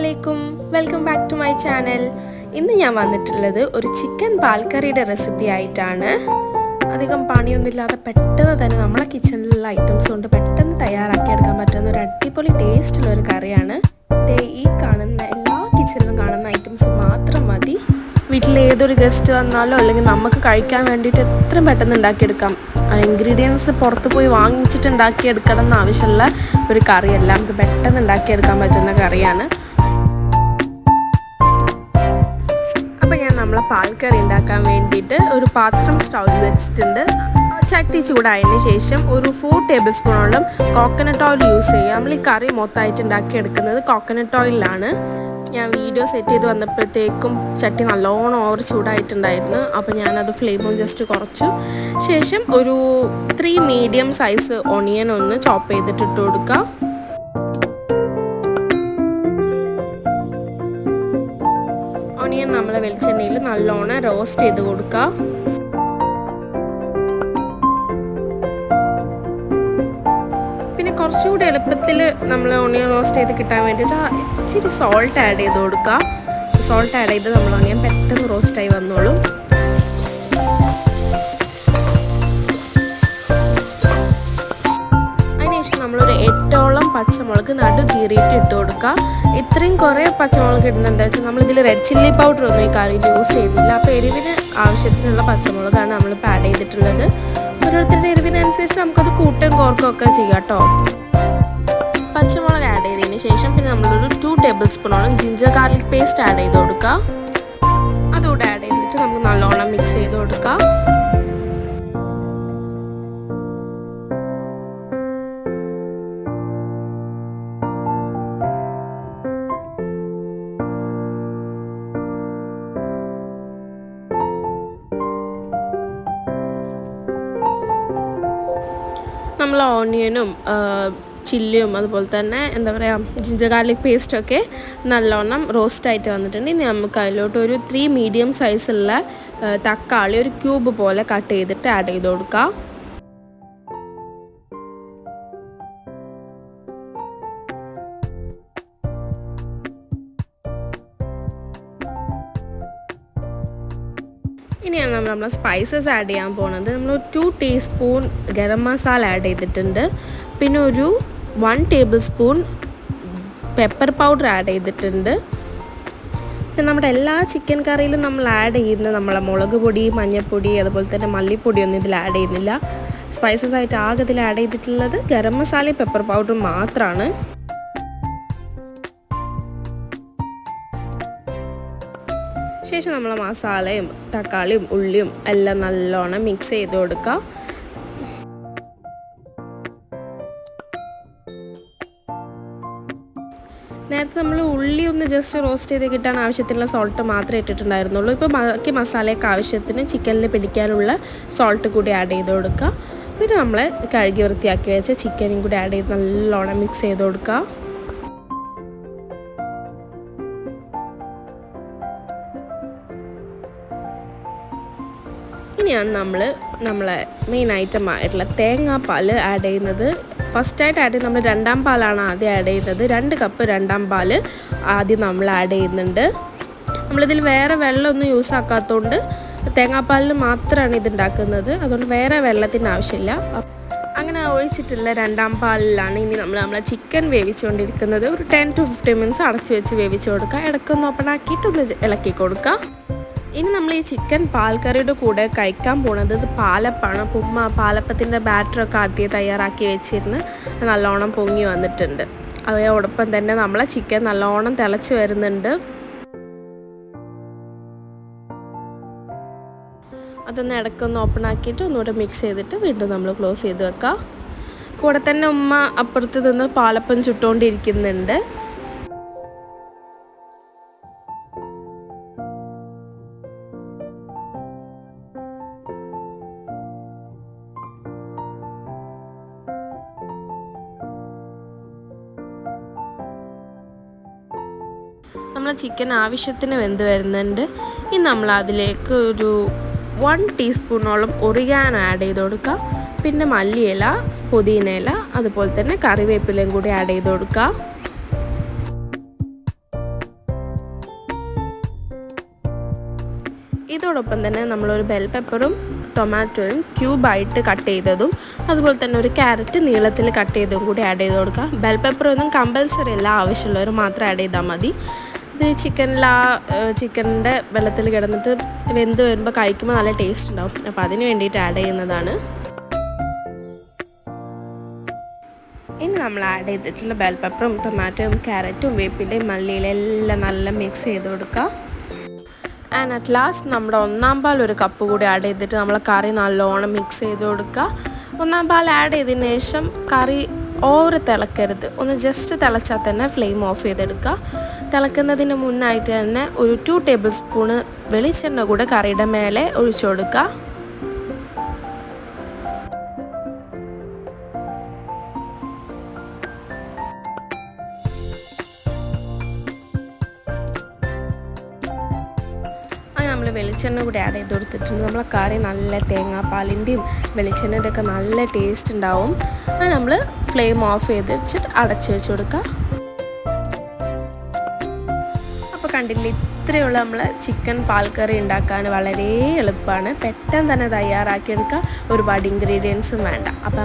അസ്സലാമലൈക്കും, welcome back to my channel. ഇന്ന് ഞാൻ വന്നിട്ടുള്ളത് ഒരു ചിക്കൻ പാൽ കറിയുടെ റെസിപ്പി ആയിട്ടാണ്. അധികം പണിയൊന്നുമില്ലാതെ പെട്ടെന്ന് തന്നെ നമ്മളെ കിച്ചണിലുള്ള ഐറ്റംസ് കൊണ്ട് പെട്ടെന്ന് തയ്യാറാക്കിയെടുക്കാൻ പറ്റുന്ന ഒരു അടിപൊളി ടേസ്റ്റുള്ള ഒരു കറിയാണ്. ഈ കാണുന്ന എല്ലാ കിച്ചണിലും കാണുന്ന ഐറ്റംസ് മാത്രം മതി. വീട്ടിൽ ഏതൊരു ഗസ്റ്റ് വന്നാലോ അല്ലെങ്കിൽ നമുക്ക് കഴിക്കാൻ വേണ്ടിയിട്ട് എത്രയും പെട്ടെന്ന് ഉണ്ടാക്കിയെടുക്കാം. ഇൻഗ്രീഡിയൻസ് പുറത്ത് പോയി വാങ്ങിച്ചിട്ട് ഉണ്ടാക്കിയെടുക്കണം എന്ന് ആവശ്യമുള്ള ഒരു കറിയല്ല, നമുക്ക് പെട്ടെന്ന് ഉണ്ടാക്കിയെടുക്കാൻ പറ്റുന്ന കറിയാണ്. അപ്പോൾ ഞാൻ നമ്മളെ പാൽക്കറി ഉണ്ടാക്കാൻ വേണ്ടിയിട്ട് ഒരു പാത്രം സ്റ്റൗവിൽ വെച്ചിട്ടുണ്ട്. ചട്ടി ചൂടായതിന് ശേഷം ഒരു 4 ടേബിൾ സ്പൂണോളം കോക്കനട്ട് ഓയിൽ യൂസ് ചെയ്യുക. നമ്മൾ ഈ കറി മൊത്തമായിട്ട് ഉണ്ടാക്കിയെടുക്കുന്നത് കോക്കനട്ട് ഓയിലാണ്. ഞാൻ വീഡിയോ സെറ്റ് ചെയ്ത് വന്നപ്പോഴത്തേക്കും ചട്ടി നല്ലോണം ഓവർ ചൂടായിട്ടുണ്ടായിരുന്നു. അപ്പോൾ ഞാനത് ഫ്ലെയിമും ജസ്റ്റ് കുറച്ചു. ശേഷം ഒരു 3 മീഡിയം സൈസ് ഓണിയൻ ഒന്ന് ചോപ്പ് ചെയ്തിട്ട് ഇട്ട് കൊടുക്കുക. ഓണിയൻ നമ്മളെ വെളിച്ചെണ്ണയിൽ നല്ലോണം റോസ്റ്റ് ചെയ്ത് കൊടുക്കുക. പിന്നെ കുറച്ചുകൂടി എളുപ്പത്തിൽ നമ്മൾ ഓണിയൻ റോസ്റ്റ് ചെയ്ത് കിട്ടാൻ വേണ്ടിയിട്ട് ഇച്ചിരി സോൾട്ട് ആഡ് ചെയ്ത് കൊടുക്കുക. സോൾട്ട് ആഡ് ചെയ്ത് നമ്മൾ ഓണിയൻ പെട്ടെന്ന് റോസ്റ്റായി വന്നോളും. അതിനുശേഷം നമ്മളൊരു 8ഓളം പച്ചമുളക് നടു കീറിയിട്ട് ഇട്ട് കൊടുക്കുക. ഇത്രയും കുറേ പച്ചമുളക് ഇടുന്നത് എന്താ വെച്ചാൽ നമ്മളിതിൽ റെഡ് ചില്ലി പൗഡർ ഒന്നും ഈ കറിയിൽ യൂസ് ചെയ്യുന്നില്ല. അപ്പോൾ എരിവിന് ആവശ്യത്തിനുള്ള പച്ചമുളകാണ് നമ്മളിപ്പോൾ ആഡ് ചെയ്തിട്ടുള്ളത്. ഓരോരുത്തരുടെ എരിവിനനുസരിച്ച് നമുക്കത് കൂട്ടും കോർക്കും ഒക്കെ ചെയ്യാം കേട്ടോ. പച്ചമുളക് ആഡ് ചെയ്തതിന് ശേഷം പിന്നെ നമ്മളൊരു 2 ടേബിൾ സ്പൂണോളം ജിഞ്ചർ ഗാർലിക് പേസ്റ്റ് ആഡ് ചെയ്ത് കൊടുക്കുക. അതുകൂടെ ആഡ് ചെയ്തിട്ട് നമുക്ക് നല്ലോണം മിക്സ് ചെയ്ത് കൊടുക്കുക. നമ്മൾ ഓണിയനും ചില്ലിയും അതുപോലെ തന്നെ എന്താ പറയുക ജിഞ്ചർ ഗാർലിക് പേസ്റ്റൊക്കെ നല്ലോണം റോസ്റ്റായിട്ട് വന്നിട്ടുണ്ട്. ഇനി നമുക്ക് അതിലോട്ട് ഒരു 3 മീഡിയം സൈസുള്ള തക്കാളി ഒരു ക്യൂബ് പോലെ കട്ട് ചെയ്തിട്ട് ആഡ് ചെയ്ത് കൊടുക്കുക. ഇനിയാണ് നമ്മളെ സ്പൈസസ് ആഡ് ചെയ്യാൻ പോകുന്നത്. നമ്മൾ 2 ടീസ്പൂൺ ഗരം മസാല ആഡ് ചെയ്തിട്ടുണ്ട്. പിന്നെ ഒരു 1 table spoon pepper powder add ചെയ്തിട്ടുണ്ട്. പിന്നെ നമ്മുടെ എല്ലാ ചിക്കൻ കറിയിലും നമ്മൾ ആഡ് ചെയ്യുന്ന നമ്മളെ മുളക് പൊടി, മഞ്ഞൾപ്പൊടി, അതുപോലെ തന്നെ മല്ലിപ്പൊടിയൊന്നും ഇതിൽ ആഡ് ചെയ്യുന്നില്ല. സ്പൈസസ് ആയിട്ട് ആകെ ഇതിൽ ആഡ് ചെയ്തിട്ടുള്ളത് ഗരം മസാലയും പെപ്പർ പൗഡറും മാത്രമാണ്. ശേഷം നമ്മൾ മസാലയും തക്കാളിയും ഉള്ളിയും എല്ലാം നല്ലോണം മിക്സ് ചെയ്ത് കൊടുക്കുക. നേരത്തെ നമ്മൾ ഉള്ളി ഒന്ന് ജസ്റ്റ് റോസ്റ്റ് ചെയ്ത് കിട്ടാൻ ആവശ്യത്തിനുള്ള സോൾട്ട് മാത്രമേ ഇട്ടിട്ടുണ്ടായിരുന്നുള്ളൂ. ഇപ്പോൾ ബാക്കി മസാലയൊക്കെ ആവശ്യത്തിന് ചിക്കനിൽ പിടിക്കാനുള്ള സോൾട്ട് കൂടി ആഡ് ചെയ്ത് കൊടുക്കുക. പിന്നെ നമ്മൾ കഴുകി വൃത്തിയാക്കി വെച്ച ചിക്കനും കൂടി ആഡ് ചെയ്ത് നല്ലോണം മിക്സ് ചെയ്ത് കൊടുക്കുക. ഇനിയാണ് നമ്മളെ മെയിൻ ഐറ്റം ആയിട്ടുള്ള തേങ്ങാപ്പാൽ ആഡ് ചെയ്യുന്നത്. ഫസ്റ്റായിട്ട് ആഡ് ചെയ്യുന്നത് നമ്മൾ 2ാം പാലാണ് ആദ്യം ആഡ് ചെയ്യുന്നത്. 2 കപ്പ് 2ാം പാൽ ആദ്യം നമ്മൾ ആഡ് ചെയ്യുന്നുണ്ട്. നമ്മളിതിൽ വേറെ വെള്ളമൊന്നും യൂസ് ആക്കാത്തതുകൊണ്ട് തേങ്ങാപ്പാലിന് മാത്രമാണ് ഇത് ഉണ്ടാക്കുന്നത്. അതുകൊണ്ട് വേറെ വെള്ളത്തിൻ്റെ ആവശ്യമില്ല. അങ്ങനെ ഒഴിച്ചിട്ടുള്ള 2ാം പാലിലാണ് ഇനി നമ്മളെ ചിക്കൻ വേവിച്ചുകൊണ്ടിരിക്കുന്നത്. ഒരു 10 to 15 മിനിറ്റ്സ് അടച്ചു വെച്ച് വേവിച്ച് കൊടുക്കുക. ഇടയ്ക്കൊന്ന് ഓപ്പൺ ആക്കിയിട്ടൊന്ന് ഇളക്കി കൊടുക്കുക. ഇനി നമ്മൾ ഈ ചിക്കൻ പാൽക്കറിയുടെ കൂടെ കഴിക്കാൻ പോകുന്നത് ഇത് പാലപ്പാണ്. ഉമ്മ പാലപ്പത്തിൻ്റെ ബാറ്ററൊക്കെ ആദ്യം തയ്യാറാക്കി വെച്ചിരുന്ന് നല്ലോണം പൊങ്ങി വന്നിട്ടുണ്ട്. അതോടൊപ്പം തന്നെ നമ്മളെ ചിക്കൻ നല്ലോണം തിളച്ച് വരുന്നുണ്ട്. അതൊന്ന് ഇടയ്ക്കൊന്ന് ഓപ്പൺ ആക്കിയിട്ട് ഒന്നുകൂടെ മിക്സ് ചെയ്തിട്ട് വീണ്ടും നമ്മൾ ക്ലോസ് ചെയ്ത് വെക്കാം. കൂടെ തന്നെ ഉമ്മ അപ്പുറത്ത് നിന്ന് പാലപ്പം ചുട്ടുകൊണ്ടിരിക്കുന്നുണ്ട്. നമ്മൾ ചിക്കൻ ആവശ്യത്തിന് വെന്ത് വരുന്നുണ്ട്. ഇനി നമ്മൾ അതിലേക്ക് ഒരു 1 ടീസ്പൂണോളം ഒറിഗാനോ ആഡ് ചെയ്ത് കൊടുക്കുക. പിന്നെ മല്ലിയില, പുതിനയില, അതുപോലെ തന്നെ കറിവേപ്പിലയും കൂടി ആഡ് ചെയ്ത് കൊടുക്കുക. ഇതോടൊപ്പം തന്നെ നമ്മളൊരു ബെൽ പെപ്പറും ടൊമാറ്റോയും ക്യൂബായിട്ട് കട്ട് ചെയ്തതും അതുപോലെ തന്നെ ഒരു ക്യാരറ്റ് നീളത്തിൽ കട്ട് ചെയ്തതും കൂടി ആഡ് ചെയ്ത് കൊടുക്കുക. ബെൽ പെപ്പറൊന്നും കമ്പൽസറി അല്ല, ആവശ്യമുള്ളവർ മാത്രം ആഡ് ചെയ്താൽ മതി. ഇത് ചിക്കനിൻ്റെ വെള്ളത്തിൽ കിടന്നിട്ട് വെന്ത് വരുമ്പോൾ കഴിക്കുമ്പോൾ നല്ല ടേസ്റ്റ് ഉണ്ടാവും. അപ്പോൾ അതിന് വേണ്ടിയിട്ട് ആഡ് ചെയ്യുന്നതാണ്. ഇനി നമ്മൾ ആഡ് ചെയ്തിട്ടുള്ള ബെൽ പെപ്പറും ടൊമാറ്റോയും ക്യാരറ്റും വേപ്പിലയും മല്ലിയിലും എല്ലാം നല്ല മിക്സ് ചെയ്ത് കൊടുക്കുക. ആൻഡ് അറ്റ് ലാസ്റ്റ് നമ്മുടെ 1 പാൽ ഒരു കപ്പ് കൂടി ആഡ് ചെയ്തിട്ട് നമ്മൾ കറി നല്ലോണം മിക്സ് ചെയ്ത് കൊടുക്കുക. 1 പാൽ ആഡ് ചെയ്തതിന് ശേഷം കറി ഓവർ തിളക്കരുത്, ഒന്ന് ജസ്റ്റ് തിളച്ചാൽ തന്നെ ഫ്ലെയിം ഓഫ് ചെയ്തെടുക്കുക. തിളക്കുന്നതിന് മുന്നായിട്ട് തന്നെ ഒരു 2 ടേബിൾ സ്പൂണ് വെളിച്ചെണ്ണ കൂടെ കറിയുടെ മേലെ ഒഴിച്ചു കൊടുക്കുക. നമ്മൾ വെളിച്ചെണ്ണ കൂടി ആഡ് ചെയ്ത് കൊടുത്തിട്ടുണ്ട്. നമ്മളെ കറി നല്ല തേങ്ങാപ്പാലിൻ്റെയും വെളിച്ചെണ്ണയുടെ ഒക്കെ നല്ല ടേസ്റ്റ് ഉണ്ടാവും. അത് നമ്മൾ ഫ്ലെയിം ഓഫ് ചെയ്ത് വെച്ചിട്ട് അടച്ച് വെച്ച് കൊടുക്കുക. അപ്പോൾ കണ്ടില്ലേ, ഇത്രയുള്ള നമ്മൾ ചിക്കൻ പാൽക്കറി ഉണ്ടാക്കാൻ വളരെ എളുപ്പമാണ്. പെട്ടെന്ന് തന്നെ തയ്യാറാക്കിയെടുക്കുക, ഒരുപാട് ഇൻഗ്രീഡിയൻസും വേണ്ട. അപ്പോൾ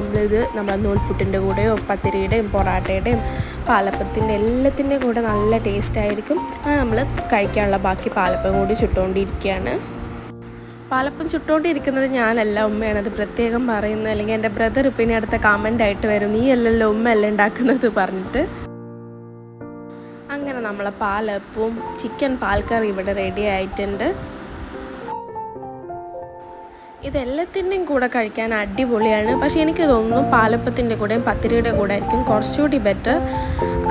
നമ്മളെ നൂൽപുട്ടിൻ്റെ കൂടെയോ പത്തിരിയുടെയും പൊറാട്ടയുടെയും പാലപ്പത്തിൻ്റെ എല്ലാത്തിൻ്റെയും കൂടെ നല്ല ടേസ്റ്റ് ആയിരിക്കും. അത് നമ്മൾ കഴിക്കാനുള്ള ബാക്കി പാലപ്പം കൂടി ചുട്ടുകൊണ്ടിരിക്കുകയാണ്. പാലപ്പം ചുട്ടുകൊണ്ടിരിക്കുന്നത് ഞാനല്ല, ഉമ്മയാണ് അത് പ്രത്യേകം പറയുന്നത്. അല്ലെങ്കിൽ എൻ്റെ ബ്രദർ പിന്നെ അടുത്ത കമൻ്റായിട്ട് വരും, നീ അല്ലല്ലോ ഉമ്മയല്ല ഉണ്ടാക്കുന്നത് പറഞ്ഞിട്ട്. അങ്ങനെ നമ്മളെ പാലപ്പവും ചിക്കൻ പാൽക്കറി ഇവിടെ റെഡി ആയിട്ടുണ്ട്. ഇതെല്ലാത്തിൻ്റെയും കൂടെ കഴിക്കാൻ അടിപൊളിയാണ്. പക്ഷേ എനിക്ക് തോന്നുന്നു പാലപ്പത്തിൻ്റെ കൂടെയും പത്തിരിയുടെ കൂടെ ആയിരിക്കും കുറച്ചുകൂടി ബെറ്റർ.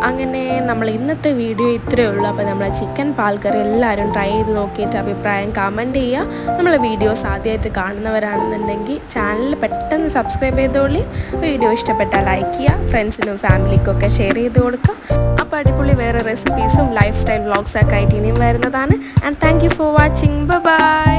അങ്ങനെ നമ്മൾ ഇന്നത്തെ വീഡിയോ ഇത്രയേ ഉള്ളൂ. അപ്പോൾ നമ്മളെ ചിക്കൻ പാൽക്കറി എല്ലാവരും ട്രൈ ചെയ്ത് നോക്കിയിട്ട് അഭിപ്രായം കമൻറ്റ് ചെയ്യുക. നമ്മളെ വീഡിയോസ് ആദ്യമായിട്ട് കാണുന്നവരാണെന്നുണ്ടെങ്കിൽ ചാനൽ പെട്ടെന്ന് സബ്സ്ക്രൈബ് ചെയ്തോളി. വീഡിയോ ഇഷ്ടപ്പെട്ടാൽ ലൈക്ക് ചെയ്യുക, ഫ്രണ്ട്സിനും ഫാമിലിക്കൊക്കെ ഷെയർ ചെയ്ത് കൊടുക്കുക. അപ്പോൾ അടിപൊളി വേറെ റെസിപ്പീസും ലൈഫ് സ്റ്റൈൽ വ്ളോഗ്സൊക്കെ ആയിട്ട് ഇനിയും വരുന്നതാണ്. And thank you for watching. By.